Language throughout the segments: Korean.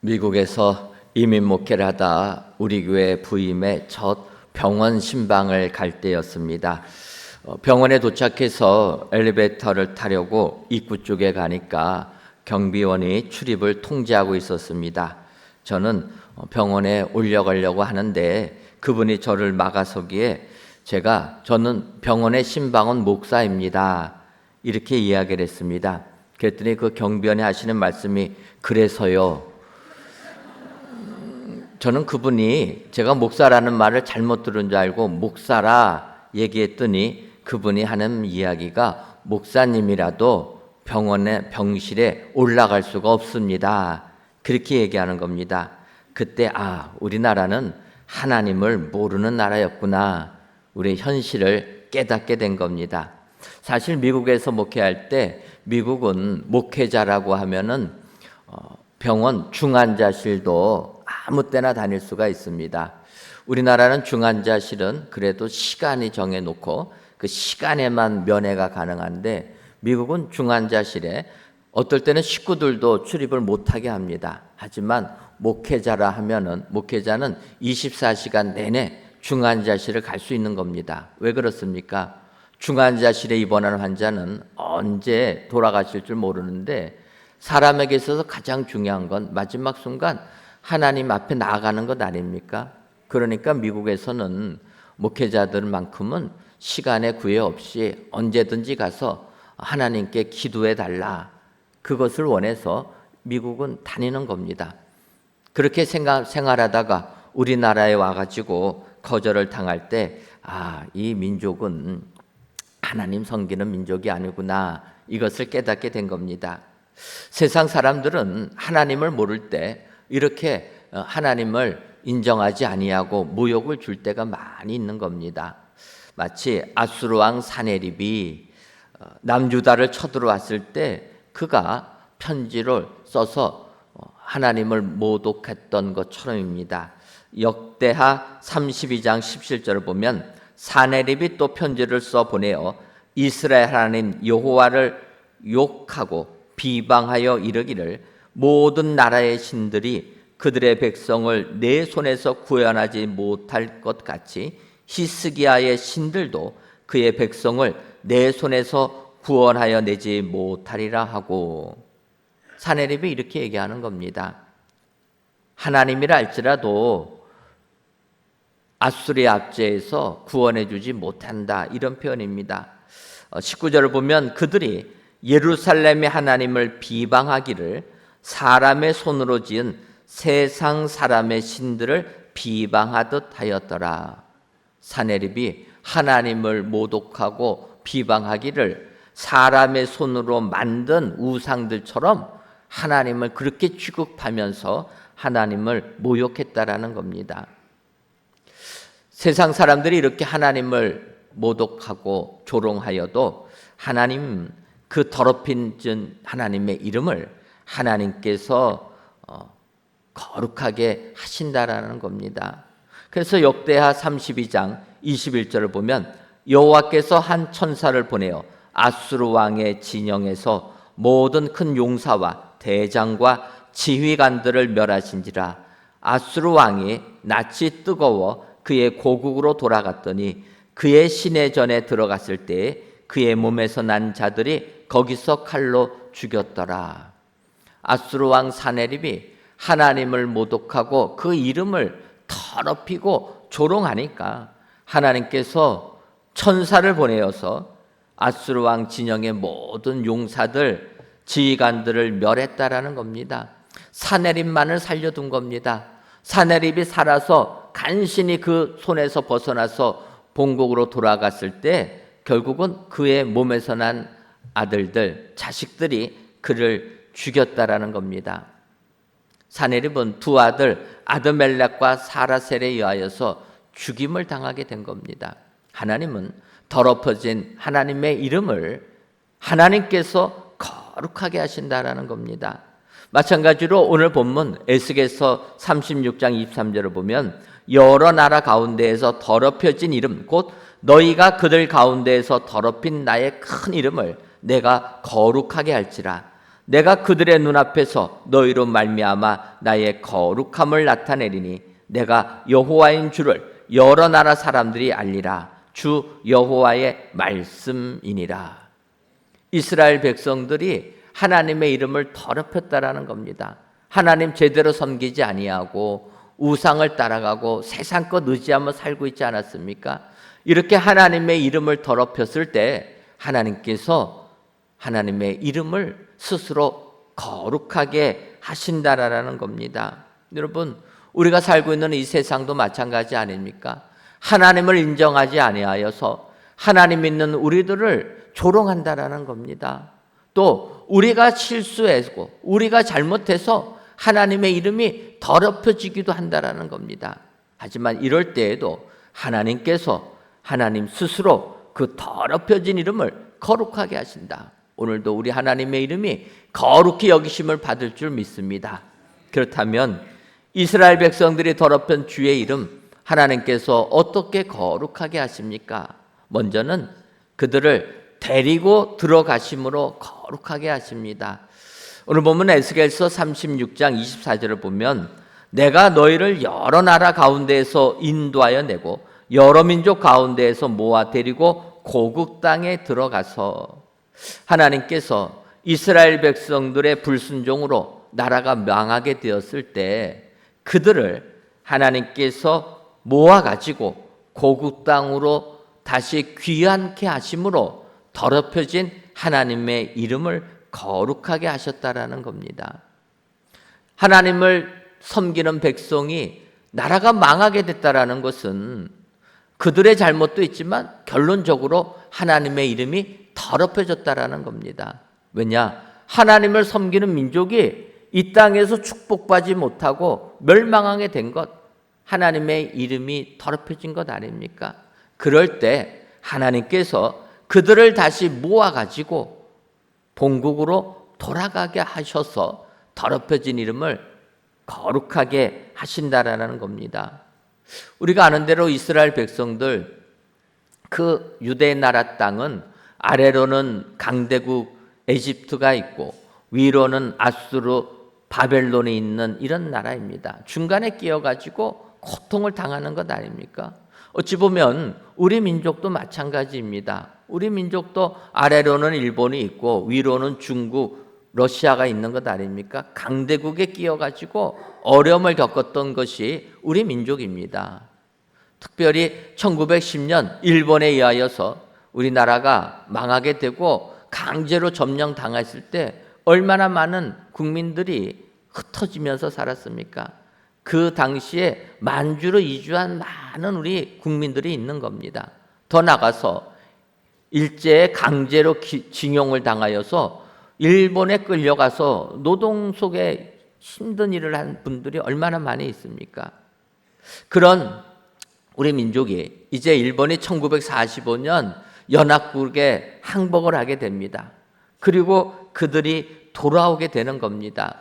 미국에서 이민 목회를 하다 우리 교회 부임의 첫 병원 신방을 갈 때였습니다. 병원에 도착해서 엘리베이터를 타려고 입구 쪽에 가니까 경비원이 출입을 통제하고 있었습니다. 저는 병원에 올려가려고 하는데 그분이 저를 막아서기에 저는 병원의 신방원 목사입니다, 이렇게 이야기를 했습니다. 그랬더니 그 경비원이 하시는 말씀이 그래서요. 저는 그분이 제가 목사라는 말을 잘못 들은 줄 알고 목사라 얘기했더니 그분이 하는 이야기가 목사님이라도 병실에 올라갈 수가 없습니다, 그렇게 얘기하는 겁니다. 그때 우리나라는 하나님을 모르는 나라였구나, 우리의 현실을 깨닫게 된 겁니다. 사실 미국에서 목회할 때 미국은 목회자라고 하면은 병원 중환자실도 아무 때나 다닐 수가 있습니다. 우리나라는 중환자실은 그래도 시간이 정해놓고 그 시간에만 면회가 가능한데 미국은 중환자실에 어떨 때는 식구들도 출입을 못하게 합니다. 하지만 목회자는 24시간 내내 중환자실을 갈 수 있는 겁니다. 왜 그렇습니까? 중환자실에 입원한 환자는 언제 돌아가실 줄 모르는데 사람에게 있어서 가장 중요한 건 마지막 순간 하나님 앞에 나아가는 것 아닙니까? 그러니까 미국에서는 목회자들만큼은 시간에 구애 없이 언제든지 가서 하나님께 기도해 달라, 그것을 원해서 미국은 다니는 겁니다. 그렇게 생활하다가 우리나라에 와가지고 거절을 당할 때 이 민족은 하나님 섬기는 민족이 아니구나, 이것을 깨닫게 된 겁니다. 세상 사람들은 하나님을 모를 때 이렇게 하나님을 인정하지 아니하고 모욕을 줄 때가 많이 있는 겁니다. 마치 아수르 왕 사네립이 남유다를 쳐들어왔을 때 그가 편지를 써서 하나님을 모독했던 것처럼입니다. 역대하 32장 17절을 보면 사네립이 또 편지를 써 보내어 이스라엘 하나님 여호와를 욕하고 비방하여 이르기를 모든 나라의 신들이 그들의 백성을 내 손에서 구원하지 못할 것 같이 히스기야의 신들도 그의 백성을 내 손에서 구원하여 내지 못하리라 하고, 사네립이 이렇게 얘기하는 겁니다. 하나님이라 할지라도 아수르의 압제에서 구원해 주지 못한다, 이런 표현입니다. 19절을 보면 그들이 예루살렘의 하나님을 비방하기를 사람의 손으로 지은 세상 사람의 신들을 비방하듯 하였더라. 사네립이 하나님을 모독하고 비방하기를 사람의 손으로 만든 우상들처럼 하나님을 그렇게 취급하면서 하나님을 모욕했다라는 겁니다. 세상 사람들이 이렇게 하나님을 모독하고 조롱하여도 하나님, 그 더럽힌 하나님의 이름을 하나님께서 거룩하게 하신다라는 겁니다. 그래서 역대하 32장 21절을 보면 여호와께서 한 천사를 보내어 아수르 왕의 진영에서 모든 큰 용사와 대장과 지휘관들을 멸하신지라. 아수르 왕이 낯이 뜨거워 그의 고국으로 돌아갔더니 그의 시내전에 들어갔을 때 그의 몸에서 난 자들이 거기서 칼로 죽였더라. 아수르 왕 사네립이 하나님을 모독하고 그 이름을 더럽히고 조롱하니까 하나님께서 천사를 보내어서 아수르 왕 진영의 모든 용사들, 지휘관들을 멸했다라는 겁니다. 사네립만을 살려둔 겁니다. 사네립이 살아서 간신히 그 손에서 벗어나서 본국으로 돌아갔을 때 결국은 그의 몸에서 난 아들들, 자식들이 그를 죽였다라는 겁니다. 사네립은 두 아들 아드멜렉과 사라셀에 의하여서 죽임을 당하게 된 겁니다. 하나님은 더럽혀진 하나님의 이름을 하나님께서 거룩하게 하신다라는 겁니다. 마찬가지로 오늘 본문 에스겔서 36장 23절을 보면 여러 나라 가운데에서 더럽혀진 이름, 곧 너희가 그들 가운데에서 더럽힌 나의 큰 이름을 내가 거룩하게 할지라. 내가 그들의 눈앞에서 너희로 말미암아 나의 거룩함을 나타내리니 내가 여호와인 줄을 여러 나라 사람들이 알리라. 주 여호와의 말씀이니라. 이스라엘 백성들이 하나님의 이름을 더럽혔다라는 겁니다. 하나님 제대로 섬기지 아니하고 우상을 따라가고 세상껏 의지하며 살고 있지 않았습니까? 이렇게 하나님의 이름을 더럽혔을 때 하나님께서 하나님의 이름을 스스로 거룩하게 하신다라는 겁니다. 여러분, 우리가 살고 있는 이 세상도 마찬가지 아닙니까? 하나님을 인정하지 아니하여서 하나님 믿는 우리들을 조롱한다라는 겁니다. 또 우리가 실수했고 우리가 잘못해서 하나님의 이름이 더럽혀지기도 한다라는 겁니다. 하지만 이럴 때에도 하나님께서 하나님 스스로 그 더럽혀진 이름을 거룩하게 하신다. 오늘도 우리 하나님의 이름이 거룩히 여기심을 받을 줄 믿습니다. 그렇다면 이스라엘 백성들이 더럽힌 주의 이름 하나님께서 어떻게 거룩하게 하십니까? 먼저는 그들을 데리고 들어가심으로 거룩하게 하십니다. 오늘 보면 에스겔서 36장 24절을 보면 내가 너희를 여러 나라 가운데에서 인도하여 내고 여러 민족 가운데에서 모아 데리고 고국 땅에 들어가서 하나님께서 이스라엘 백성들의 불순종으로 나라가 망하게 되었을 때 그들을 하나님께서 모아가지고 고국 땅으로 다시 귀환케 하심으로 더럽혀진 하나님의 이름을 거룩하게 하셨다라는 겁니다. 하나님을 섬기는 백성이 나라가 망하게 됐다라는 것은 그들의 잘못도 있지만 결론적으로 하나님의 이름이 더럽혀졌다라는 겁니다. 왜냐? 하나님을 섬기는 민족이 이 땅에서 축복받지 못하고 멸망하게 된 것, 하나님의 이름이 더럽혀진 것 아닙니까? 그럴 때 하나님께서 그들을 다시 모아가지고 본국으로 돌아가게 하셔서 더럽혀진 이름을 거룩하게 하신다라는 겁니다. 우리가 아는 대로 이스라엘 백성들 그 유대 나라 땅은 아래로는 강대국 에집트가 있고 위로는 아수르 바벨론이 있는 이런 나라입니다. 중간에 끼어가지고 고통을 당하는 것 아닙니까? 어찌 보면 우리 민족도 마찬가지입니다. 우리 민족도 아래로는 일본이 있고 위로는 중국, 러시아가 있는 것 아닙니까? 강대국에 끼어가지고 어려움을 겪었던 것이 우리 민족입니다. 특별히 1910년 일본에 의하여서 우리나라가 망하게 되고 강제로 점령당했을 때 얼마나 많은 국민들이 흩어지면서 살았습니까? 그 당시에 만주로 이주한 많은 우리 국민들이 있는 겁니다. 더 나가서 일제에 강제로 징용을 당하여서 일본에 끌려가서 노동 속에 힘든 일을 한 분들이 얼마나 많이 있습니까? 그런 우리 민족이 이제 일본이 1945년 연합국에 항복을 하게 됩니다. 그리고 그들이 돌아오게 되는 겁니다.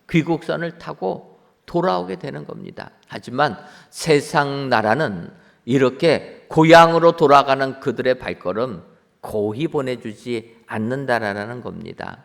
귀국선을 타고 돌아오게 되는 겁니다. 하지만 세상 나라는 이렇게 고향으로 돌아가는 그들의 발걸음 고이 보내주지 않는다라는 겁니다.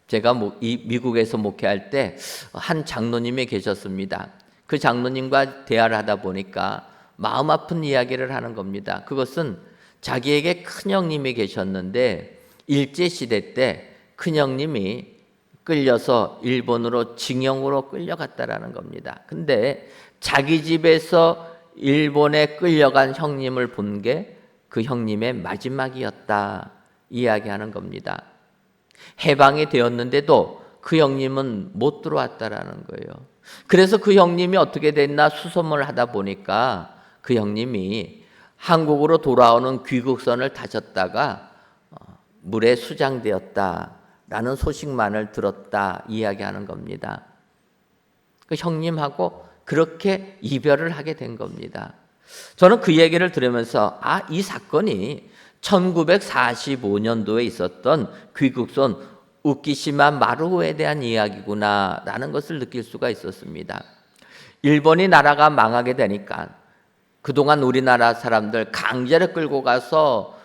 제가 이 미국에서 목회할 때 한 장로님이 계셨습니다. 그 장로님과 대화를 하다 보니까 마음 아픈 이야기를 하는 겁니다. 그것은 자기에게 큰형님이 계셨는데 일제시대 때 큰형님이 끌려서 일본으로 징용으로 끌려갔다라는 겁니다. 근데 자기 집에서 일본에 끌려간 형님을 본 게 그 형님의 마지막이었다 이야기하는 겁니다. 해방이 되었는데도 그 형님은 못 들어왔다라는 거예요. 그래서 그 형님이 어떻게 됐나 수소문을 하다 보니까 그 형님이 한국으로 돌아오는 귀국선을 타셨다가 물에 수장되었다라는 소식만을 들었다 이야기하는 겁니다. 그 형님하고 그렇게 이별을 하게 된 겁니다. 저는 그 얘기를 들으면서 이 사건이 1945년도에 있었던 귀국선 우키시마 마루호에 대한 이야기구나 라는 것을 느낄 수가 있었습니다. 일본이 나라가 망하게 되니까 그동안 우리나라 사람들 강제로 끌고 가서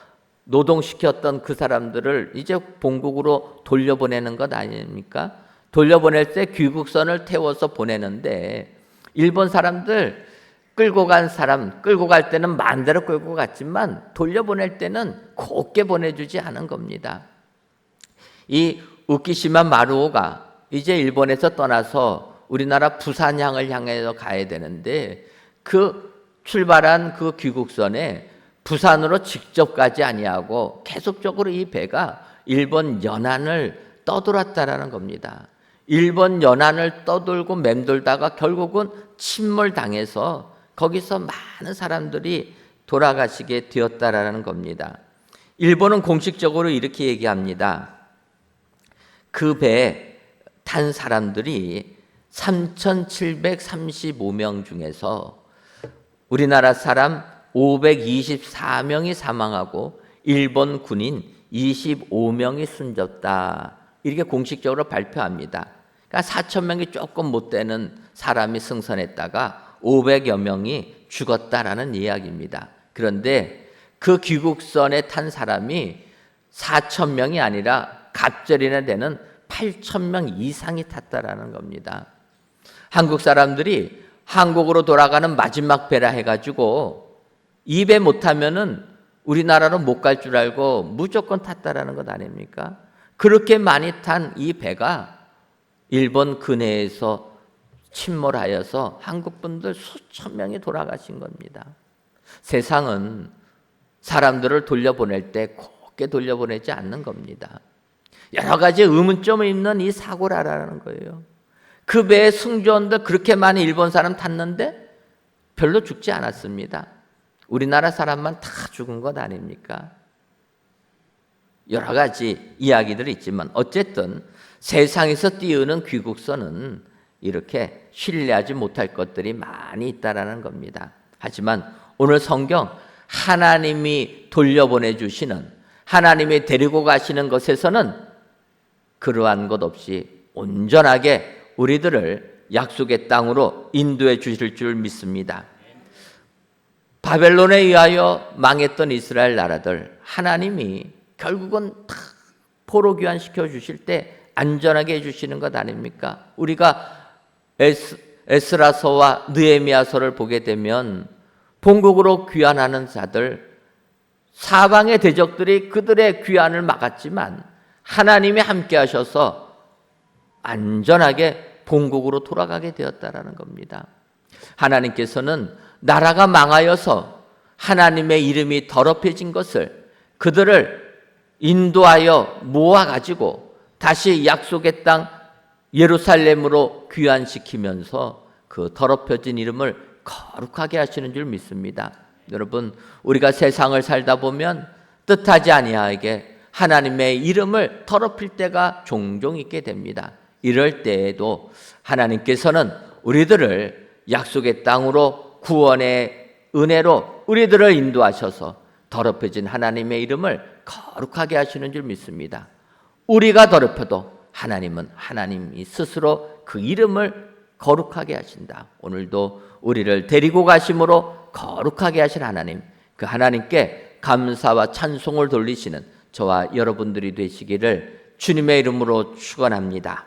노동시켰던 그 사람들을 이제 본국으로 돌려보내는 것 아닙니까? 돌려보낼 때 귀국선을 태워서 보내는데 일본 사람들 끌고 갈 때는 마음대로 끌고 갔지만 돌려보낼 때는 곱게 보내주지 않은 겁니다. 이 우키시마 마루오가 이제 일본에서 떠나서 우리나라 부산항을 향해서 가야 되는데 그 출발한 그 귀국선에 부산으로 직접 가지 아니하고 계속적으로 이 배가 일본 연안을 떠돌았다라는 겁니다. 일본 연안을 떠돌고 맴돌다가 결국은 침몰당해서 거기서 많은 사람들이 돌아가시게 되었다라는 겁니다. 일본은 공식적으로 이렇게 얘기합니다. 그 배에 탄 사람들이 3,735명 중에서 우리나라 사람 524명이 사망하고 일본 군인 25명이 숨졌다. 이렇게 공식적으로 발표합니다. 그러니까 4,000명이 조금 못 되는 사람이 승선했다가 500여 명이 죽었다라는 이야기입니다. 그런데 그 귀국선에 탄 사람이 4,000명이 아니라 갑절이나 되는 8,000명 이상이 탔다라는 겁니다. 한국 사람들이 한국으로 돌아가는 마지막 배라 해가지고 이 배 못 타면은 우리나라로 못 갈 줄 알고 무조건 탔다라는 것 아닙니까? 그렇게 많이 탄 이 배가 일본 근해에서 침몰하여서 한국 분들 수천 명이 돌아가신 겁니다. 세상은 사람들을 돌려보낼 때 곱게 돌려보내지 않는 겁니다. 여러 가지 의문점이 있는 이 사고라라는 거예요. 그 배에 승조원들 그렇게 많은 일본 사람 탔는데 별로 죽지 않았습니다. 우리나라 사람만 다 죽은 것 아닙니까? 여러 가지 이야기들이 있지만 어쨌든 세상에서 띄우는 귀국선은 이렇게 신뢰하지 못할 것들이 많이 있다라는 겁니다. 하지만 오늘 성경 하나님이 돌려보내 주시는, 하나님이 데리고 가시는 것에서는 그러한 것 없이 온전하게 우리들을 약속의 땅으로 인도해 주실 줄 믿습니다. 바벨론에 의하여 망했던 이스라엘 나라들 하나님이 결국은 다 포로 귀환시켜 주실 때 안전하게 해주시는 것 아닙니까? 우리가 에스라서와 느헤미야서를 보게 되면 본국으로 귀환하는 자들, 사방의 대적들이 그들의 귀환을 막았지만 하나님이 함께 하셔서 안전하게 본국으로 돌아가게 되었다라는 겁니다. 하나님께서는 나라가 망하여서 하나님의 이름이 더럽혀진 것을 그들을 인도하여 모아가지고 다시 약속의 땅 예루살렘으로 귀환시키면서 그 더럽혀진 이름을 거룩하게 하시는 줄 믿습니다. 여러분, 우리가 세상을 살다 보면 뜻하지 아니하게 하나님의 이름을 더럽힐 때가 종종 있게 됩니다. 이럴 때에도 하나님께서는 우리들을 약속의 땅으로 구원의 은혜로 우리들을 인도하셔서 더럽혀진 하나님의 이름을 거룩하게 하시는 줄 믿습니다. 우리가 더럽혀도 하나님은 하나님이 스스로 그 이름을 거룩하게 하신다. 오늘도 우리를 데리고 가심으로 거룩하게 하신 하나님, 그 하나님께 감사와 찬송을 돌리시는 저와 여러분들이 되시기를 주님의 이름으로 축원합니다.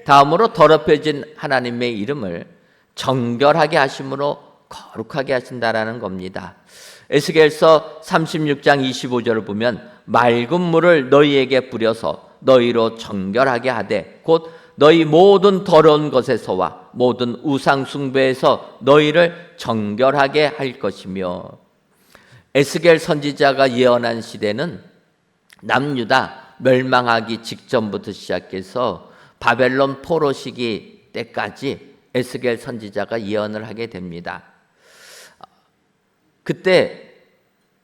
다음으로 더럽혀진 하나님의 이름을 정결하게 하심으로 거룩하게 하신다라는 겁니다. 에스겔서 36장 25절을 보면 맑은 물을 너희에게 뿌려서 너희로 정결하게 하되 곧 너희 모든 더러운 것에서와 모든 우상 숭배에서 너희를 정결하게 할 것이며, 에스겔 선지자가 예언한 시대는 남유다 멸망하기 직전부터 시작해서 바벨론 포로 시기 때까지 에스겔 선지자가 예언을 하게 됩니다. 그때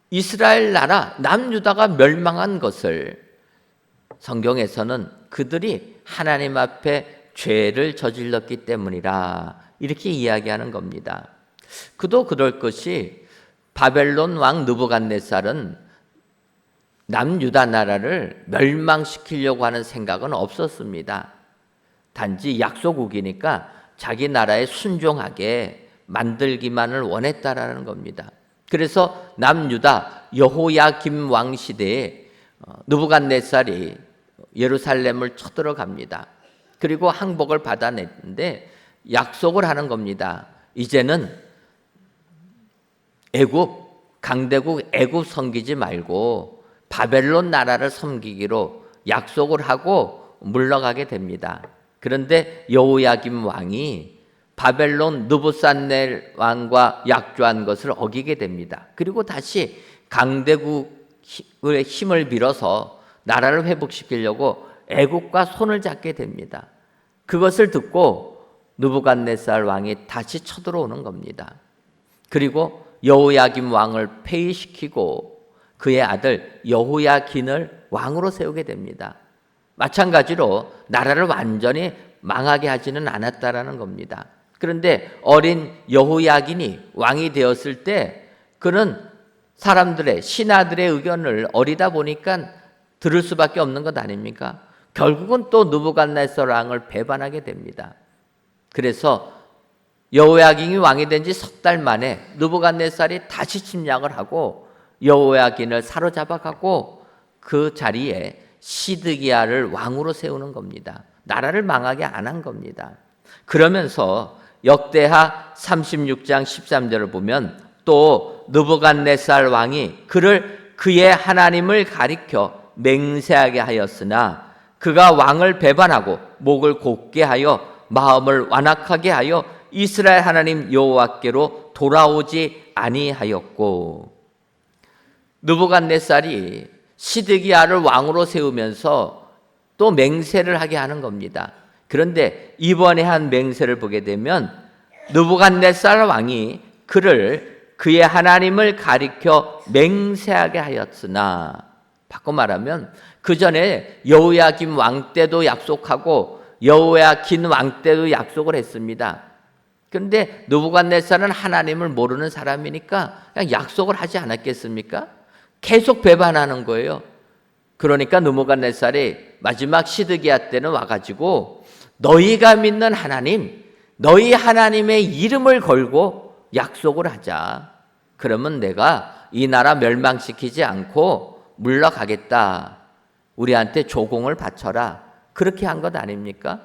이스라엘 나라 남유다가 멸망한 것을 성경에서는 그들이 하나님 앞에 죄를 저질렀기 때문이라 이렇게 이야기하는 겁니다. 그도 그럴 것이 바벨론 왕 느부갓네살은 남유다 나라를 멸망시키려고 하는 생각은 없었습니다. 단지 약소국이니까 자기 나라에 순종하게 만들기만을 원했다라는 겁니다. 그래서 남유다 여호야김 왕 시대에 느부갓네살이 예루살렘을 쳐들어갑니다. 그리고 항복을 받아냈는데 약속을 하는 겁니다. 이제는 강대국 애굽 섬기지 말고 바벨론 나라를 섬기기로 약속을 하고 물러가게 됩니다. 그런데 여호야김 왕이 바벨론 느부갓네살 왕과 약조한 것을 어기게 됩니다. 그리고 다시 강대국의 힘을 빌어서 나라를 회복시키려고 애국과 손을 잡게 됩니다. 그것을 듣고 느부갓네살 왕이 다시 쳐들어오는 겁니다. 그리고 여호야김 왕을 폐위시키고 그의 아들 여호야긴을 왕으로 세우게 됩니다. 마찬가지로 나라를 완전히 망하게 하지는 않았다라는 겁니다. 그런데 어린 여호야긴이 왕이 되었을 때 그는 사람들의 신하들의 의견을 어리다 보니까 들을 수밖에 없는 것 아닙니까? 결국은 또 느부갓네살 왕을 배반하게 됩니다. 그래서 여호야긴이 왕이 된 지 석 달 만에 느부갓네살이 다시 침략을 하고 여호야긴을 사로잡아가고 그 자리에 시드기야를 왕으로 세우는 겁니다. 나라를 망하게 안 한 겁니다. 그러면서 역대하 36장 13절을 보면 또 느부갓네살 왕이 그를 그의 하나님을 가리켜 맹세하게 하였으나 그가 왕을 배반하고 목을 곧게 하여 마음을 완악하게 하여 이스라엘 하나님 여호와께로 돌아오지 아니하였고, 느부갓네살이 시드기야를 왕으로 세우면서 또 맹세를 하게 하는 겁니다. 그런데 이번에 한 맹세를 보게 되면 느부갓네살 왕이 그를 그의 하나님을 가리켜 맹세하게 하였으나, 바꿔 말하면 그 전에 여호야김 왕 때도 약속하고 여호야긴 왕 때도 약속을 했습니다. 그런데 느부갓네살은 하나님을 모르는 사람이니까 그냥 약속을 하지 않았겠습니까? 계속 배반하는 거예요. 그러니까 느부갓네살이 마지막 시드기야 때는 와가지고 너희가 믿는 하나님, 너희 하나님의 이름을 걸고 약속을 하자. 그러면 내가 이 나라 멸망시키지 않고 물러가겠다. 우리한테 조공을 바쳐라. 그렇게 한 것 아닙니까?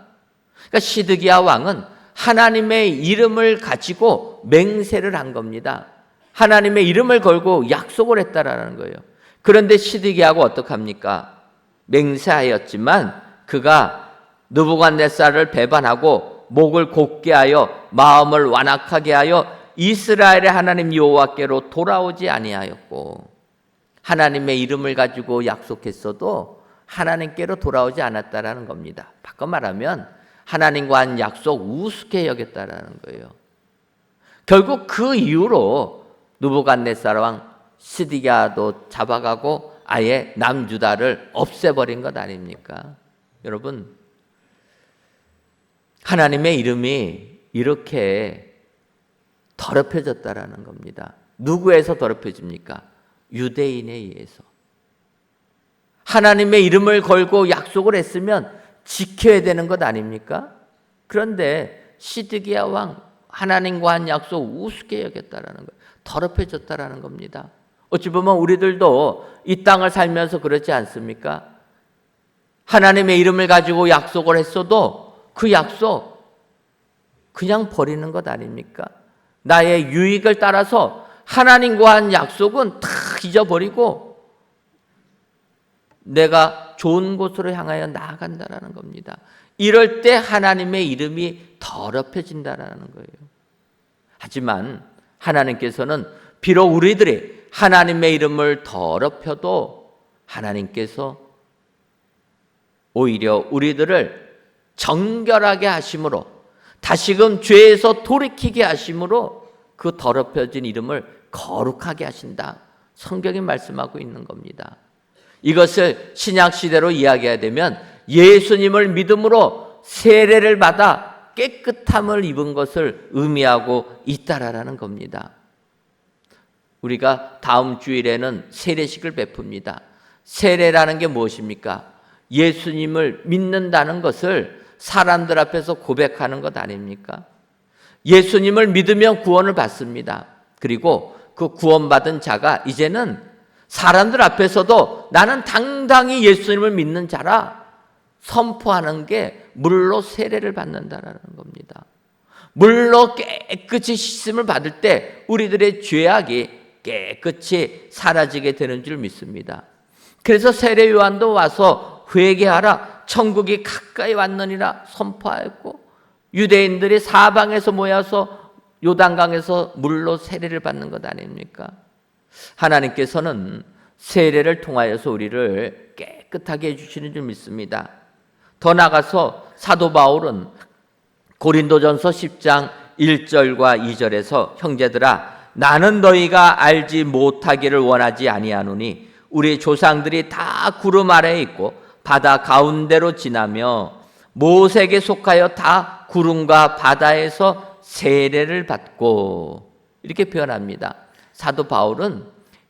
그러니까 시드기야 왕은 하나님의 이름을 가지고 맹세를 한 겁니다. 하나님의 이름을 걸고 약속을 했다라는 거예요. 그런데 시드기야가 어떡합니까? 맹세하였지만 그가 느부갓네살을 배반하고 목을 곧게 하여 마음을 완악하게 하여 이스라엘의 하나님 여호와께로 돌아오지 아니하였고, 하나님의 이름을 가지고 약속했어도 하나님께로 돌아오지 않았다라는 겁니다. 바꿔 말하면 하나님과 한 약속 우습게 여겼다라는 거예요. 결국 그 이후로 느부갓네살 왕 시드기야도 잡아가고 아예 남유다를 없애버린 것 아닙니까? 여러분, 하나님의 이름이 이렇게 더럽혀졌다라는 겁니다. 누구에서 더럽혀집니까? 유대인에 의해서. 하나님의 이름을 걸고 약속을 했으면 지켜야 되는 것 아닙니까? 그런데 시드기야 왕 하나님과 한 약속 우습게 여겼다라는 거예요. 더럽혀졌다라는 겁니다. 어찌 보면 우리들도 이 땅을 살면서 그렇지 않습니까? 하나님의 이름을 가지고 약속을 했어도 그 약속 그냥 버리는 것 아닙니까? 나의 유익을 따라서 하나님과 한 약속은 다 잊어버리고 내가 좋은 곳으로 향하여 나아간다라는 겁니다. 이럴 때 하나님의 이름이 더럽혀진다라는 거예요. 하지만 하나님께서는 비록 우리들이 하나님의 이름을 더럽혀도 하나님께서 오히려 우리들을 정결하게 하심으로, 다시금 죄에서 돌이키게 하심으로 그 더럽혀진 이름을 거룩하게 하신다. 성경이 말씀하고 있는 겁니다. 이것을 신약시대로 이야기해야 되면 예수님을 믿음으로 세례를 받아 깨끗함을 입은 것을 의미하고 있다라는 겁니다. 우리가 다음 주일에는 세례식을 베풉니다. 세례라는 게 무엇입니까? 예수님을 믿는다는 것을 사람들 앞에서 고백하는 것 아닙니까? 예수님을 믿으면 구원을 받습니다. 그리고 그 구원받은 자가 이제는 사람들 앞에서도 나는 당당히 예수님을 믿는 자라 선포하는 게 물로 세례를 받는다라는 겁니다. 물로 깨끗이 씻음을 받을 때 우리들의 죄악이 깨끗이 사라지게 되는 줄 믿습니다. 그래서 세례 요한도 와서 회개하라, 천국이 가까이 왔느니라 선포하였고, 유대인들이 사방에서 모여서 요단강에서 물로 세례를 받는 것 아닙니까? 하나님께서는 세례를 통하여서 우리를 깨끗하게 해주시는 줄 믿습니다. 더 나아가서 사도 바울은 고린도전서 10장 1절과 2절에서 형제들아, 나는 너희가 알지 못하기를 원하지 아니하노니 우리 조상들이 다 구름 아래에 있고 바다 가운데로 지나며 모세에게 속하여 다 구름과 바다에서 세례를 받고, 이렇게 표현합니다. 사도 바울은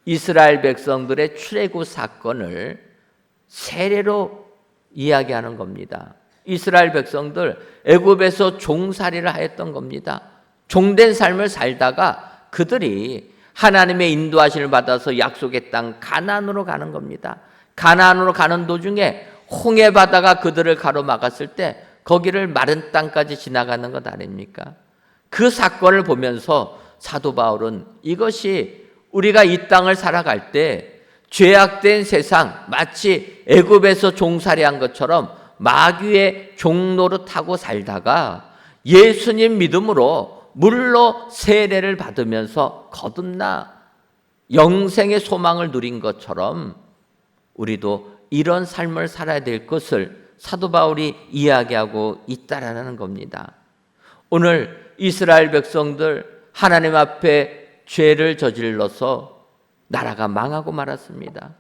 이스라엘 백성들의 출애굽 사건을 세례로 이야기하는 겁니다. 이스라엘 백성들 애굽에서 종살이를 하였던 겁니다. 종된 삶을 살다가 그들이 하나님의 인도하심을 받아서 약속의 땅 가나안으로 가는 겁니다. 가나안으로 가는 도중에 홍해 바다가 그들을 가로막았을 때 거기를 마른 땅까지 지나가는 것 아닙니까? 그 사건을 보면서 사도 바울은 이것이 우리가 이 땅을 살아갈 때 죄악된 세상, 마치 애굽에서 종살이한 것처럼 마귀의 종노릇하고 살다가 예수님 믿음으로 물로 세례를 받으면서 거듭나 영생의 소망을 누린 것처럼 우리도 이런 삶을 살아야 될 것을 사도 바울이 이야기하고 있다라는 겁니다. 오늘 이스라엘 백성들 하나님 앞에 죄를 저질러서 나라가 망하고 말았습니다.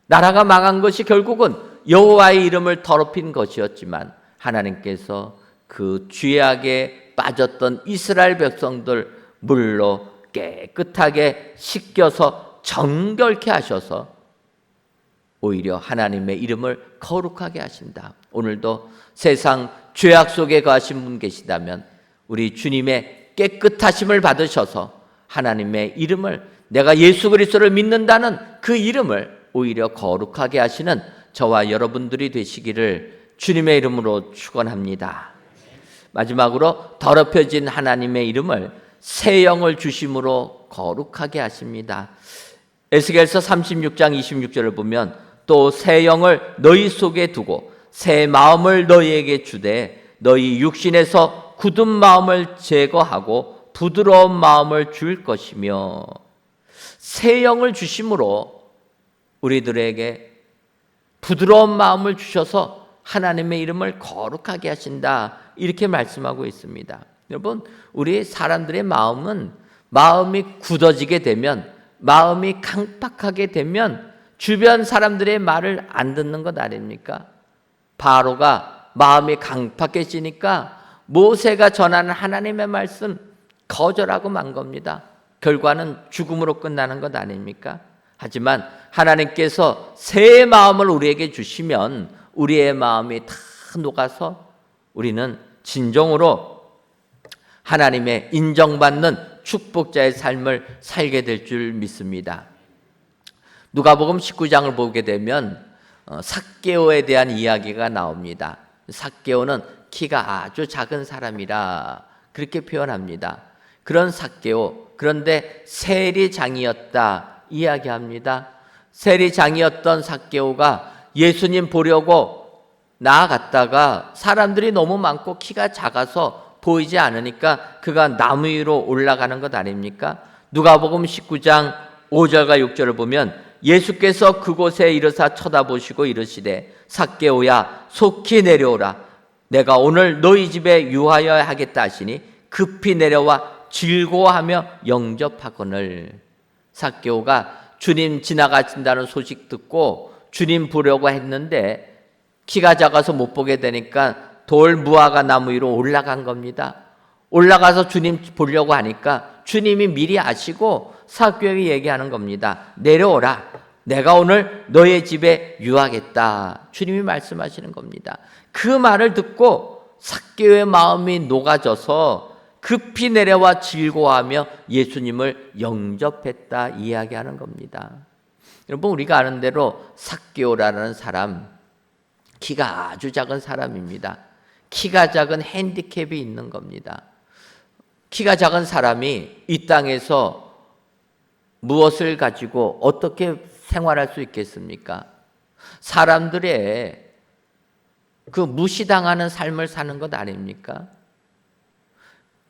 나라가 망한 것이 결국은 여호와의 이름을 더럽힌 것이었지만 하나님께서 그 죄악에 빠졌던 이스라엘 백성들 물로 깨끗하게 씻겨서 정결케 하셔서 오히려 하나님의 이름을 거룩하게 하신다. 오늘도 세상 죄악 속에 거하신 분 계시다면 우리 주님의 깨끗하심을 받으셔서 하나님의 이름을, 내가 예수 그리스도를 믿는다는 그 이름을 오히려 거룩하게 하시는 저와 여러분들이 되시기를 주님의 이름으로 축원합니다. 마지막으로 더럽혀진 하나님의 이름을 새 영을 주심으로 거룩하게 하십니다. 에스겔서 36장 26절을 보면 또 새 영을 너희 속에 두고 새 마음을 너희에게 주되 너희 육신에서 굳은 마음을 제거하고 부드러운 마음을 줄 것이며, 새 영을 주심으로 우리들에게 부드러운 마음을 주셔서 하나님의 이름을 거룩하게 하신다, 이렇게 말씀하고 있습니다. 여러분, 우리 사람들의 마음은 마음이 굳어지게 되면, 마음이 강팍하게 되면 주변 사람들의 말을 안 듣는 것 아닙니까? 바로가 마음이 강팍해지니까 모세가 전하는 하나님의 말씀 거절하고 만 겁니다. 결과는 죽음으로 끝나는 것 아닙니까? 하지만 하나님께서 새 마음을 우리에게 주시면 우리의 마음이 다 녹아서 우리는 진정으로 하나님의 인정받는 축복자의 삶을 살게 될 줄 믿습니다. 누가복음 19장을 보게 되면 삭개오에 대한 이야기가 나옵니다. 삭개오는 키가 아주 작은 사람이라 그렇게 표현합니다. 그런 삭개오, 그런데 세리장이었다 이야기합니다. 세리장이었던 삭개오가 예수님 보려고 나아갔다가 사람들이 너무 많고 키가 작아서 보이지 않으니까 그가 나무 위로 올라가는 것 아닙니까? 누가복음 19장 5절과 6절을 보면 예수께서 그곳에 이르사 쳐다보시고 이르시되 삭개오야 속히 내려오라, 내가 오늘 너희 집에 유하여 하겠다 하시니 급히 내려와 즐거워하며 영접하거늘. 삭개오가 주님 지나가신다는 소식 듣고 주님 보려고 했는데 키가 작아서 못 보게 되니까 돌 무화과 나무 위로 올라간 겁니다. 올라가서 주님 보려고 하니까 주님이 미리 아시고 삭개오에게 얘기하는 겁니다. 내려오라, 내가 오늘 너의 집에 유하겠다. 주님이 말씀하시는 겁니다. 그 말을 듣고 삭개오의 마음이 녹아져서 급히 내려와 즐거워하며 예수님을 영접했다 이야기하는 겁니다. 여러분, 우리가 아는 대로 삭개오라는 사람, 키가 아주 작은 사람입니다. 키가 작은 핸디캡이 있는 겁니다. 키가 작은 사람이 이 땅에서 무엇을 가지고 어떻게 생활할 수 있겠습니까? 사람들의 그 무시당하는 삶을 사는 것 아닙니까?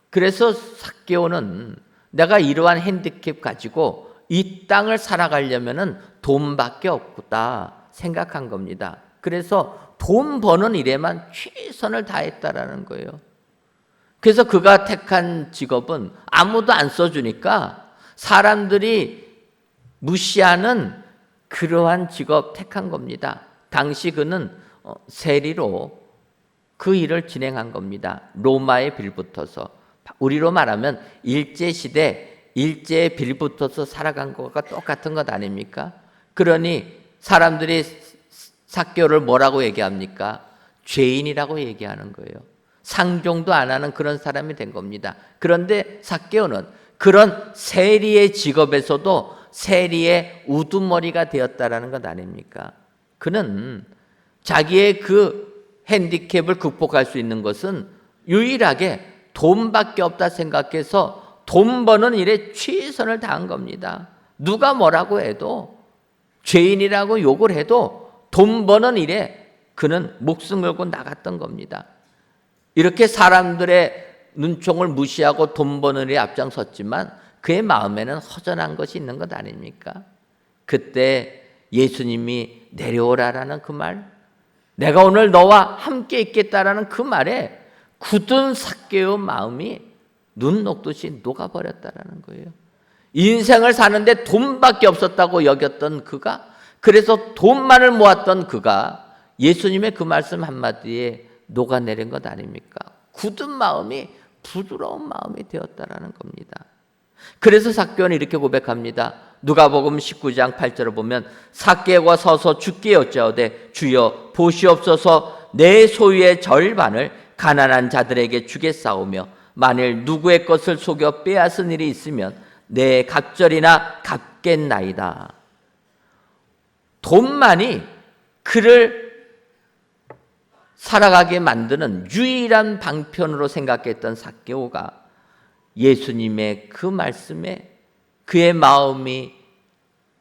그래서 삭개오는 내가 이러한 핸디캡 가지고 이 땅을 살아가려면은 돈밖에 없다 생각한 겁니다. 그래서 돈 버는 일에만 최선을 다했다라는 거예요. 그래서 그가 택한 직업은 아무도 안 써주니까 사람들이 무시하는 그러한 직업 택한 겁니다. 당시 그는 세리로 그 일을 진행한 겁니다. 로마에 빌붙어서, 우리로 말하면 일제시대 일제에 빌붙어서 살아간 것과 똑같은 것 아닙니까? 그러니 사람들이 삭개오를 뭐라고 얘기합니까? 죄인이라고 얘기하는 거예요. 상종도 안 하는 그런 사람이 된 겁니다. 그런데 삭개오는 그런 세리의 직업에서도 세리의 우두머리가 되었다라는 것 아닙니까? 그는 자기의 그 핸디캡을 극복할 수 있는 것은 유일하게 돈밖에 없다 생각해서 돈 버는 일에 최선을 다한 겁니다. 누가 뭐라고 해도, 죄인이라고 욕을 해도 돈 버는 일에 그는 목숨 걸고 나갔던 겁니다. 이렇게 사람들의 눈총을 무시하고 돈 버는 일에 앞장섰지만 그의 마음에는 허전한 것이 있는 것 아닙니까? 그때 예수님이 내려오라라는 그 말, 내가 오늘 너와 함께 있겠다라는 그 말에 굳은 삭개오 마음이 눈 녹듯이 녹아버렸다라는 거예요. 인생을 사는데 돈밖에 없었다고 여겼던 그가, 그래서 돈만을 모았던 그가 예수님의 그 말씀 한마디에 녹아내린 것 아닙니까? 굳은 마음이 부드러운 마음이 되었다라는 겁니다. 그래서 삭개오는 이렇게 고백합니다. 누가복음 19장 8절을 보면 삭개오가 서서 주께 여짜오되 주여 보시옵소서, 내 소유의 절반을 가난한 자들에게 주겠사오며 만일 누구의 것을 속여 빼앗은 일이 있으면 내 갑절이나 갚겠나이다. 돈만이 그를 살아가게 만드는 유일한 방편으로 생각했던 삭개오가 예수님의 그 말씀에 그의 마음이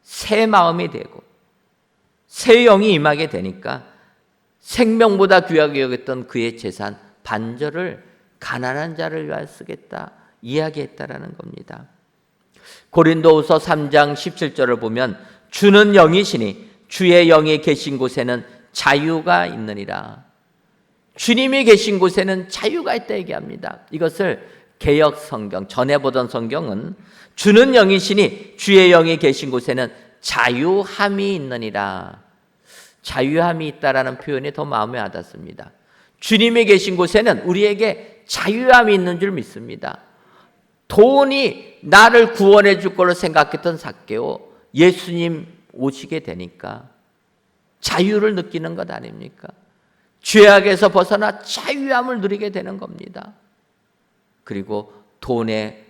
새 마음이 되고 새 영이 임하게 되니까 생명보다 귀하게 여겼던 그의 재산 반절을 가난한 자를 위하여 쓰겠다 이야기했다라는 겁니다. 고린도후서 3장 17절을 보면 주는 영이시니 주의 영이 계신 곳에는 자유가 있느니라. 주님이 계신 곳에는 자유가 있다 얘기합니다. 이것을 개역 성경, 전에 보던 성경은 주는 영이시니 주의 영이 계신 곳에는 자유함이 있느니라. 자유함이 있다라는 표현이 더 마음에 와닿습니다. 주님이 계신 곳에는 우리에게 자유함이 있는 줄 믿습니다. 돈이 나를 구원해 줄 거로 생각했던 삭개오, 예수님 오시게 되니까 자유를 느끼는 것 아닙니까? 죄악에서 벗어나 자유함을 누리게 되는 겁니다. 그리고 돈의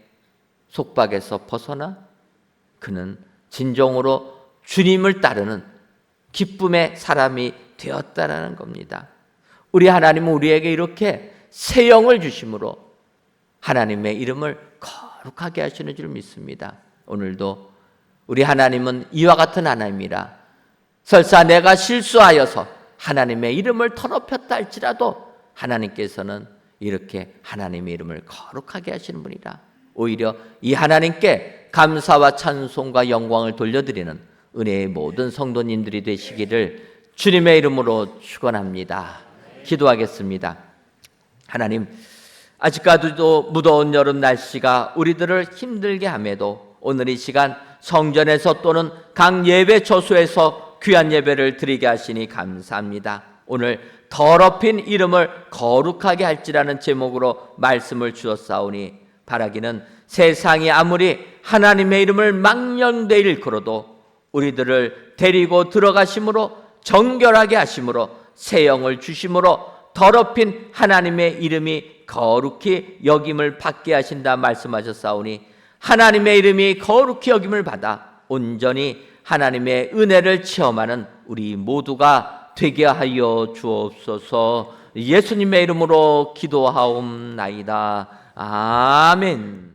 속박에서 벗어나 그는 진정으로 주님을 따르는 기쁨의 사람이 되었다라는 겁니다. 우리 하나님은 우리에게 이렇게 새 영을 주심으로 하나님의 이름을 거룩하게 하시는 줄 믿습니다. 오늘도 우리 하나님은 이와 같은 하나님이라, 설사 내가 실수하여서 하나님의 이름을 더럽혔다 할지라도 하나님께서는 이렇게 하나님의 이름을 거룩하게 하시는 분이라, 오히려 이 하나님께 감사와 찬송과 영광을 돌려드리는 은혜의 모든 성도님들이 되시기를 주님의 이름으로 축원합니다. 기도하겠습니다. 하나님, 아직까지도 무더운 여름 날씨가 우리들을 힘들게 함에도 오늘 이 시간 성전에서 또는 각 예배 처소에서 귀한 예배를 드리게 하시니 감사합니다. 오늘 더럽힌 이름을 거룩하게 할지라는 제목으로 말씀을 주었사오니 바라기는 세상이 아무리 하나님의 이름을 망령되이 일컬어도 우리들을 데리고 들어가심으로 정결하게 하심으로 새 영을 주심으로 더럽힌 하나님의 이름이 거룩히 여김을 받게 하신다 말씀하셨사오니 하나님의 이름이 거룩히 여김을 받아 온전히 하나님의 은혜를 체험하는 우리 모두가 되게 하여 주옵소서. 예수님의 이름으로 기도하옵나이다. 아멘.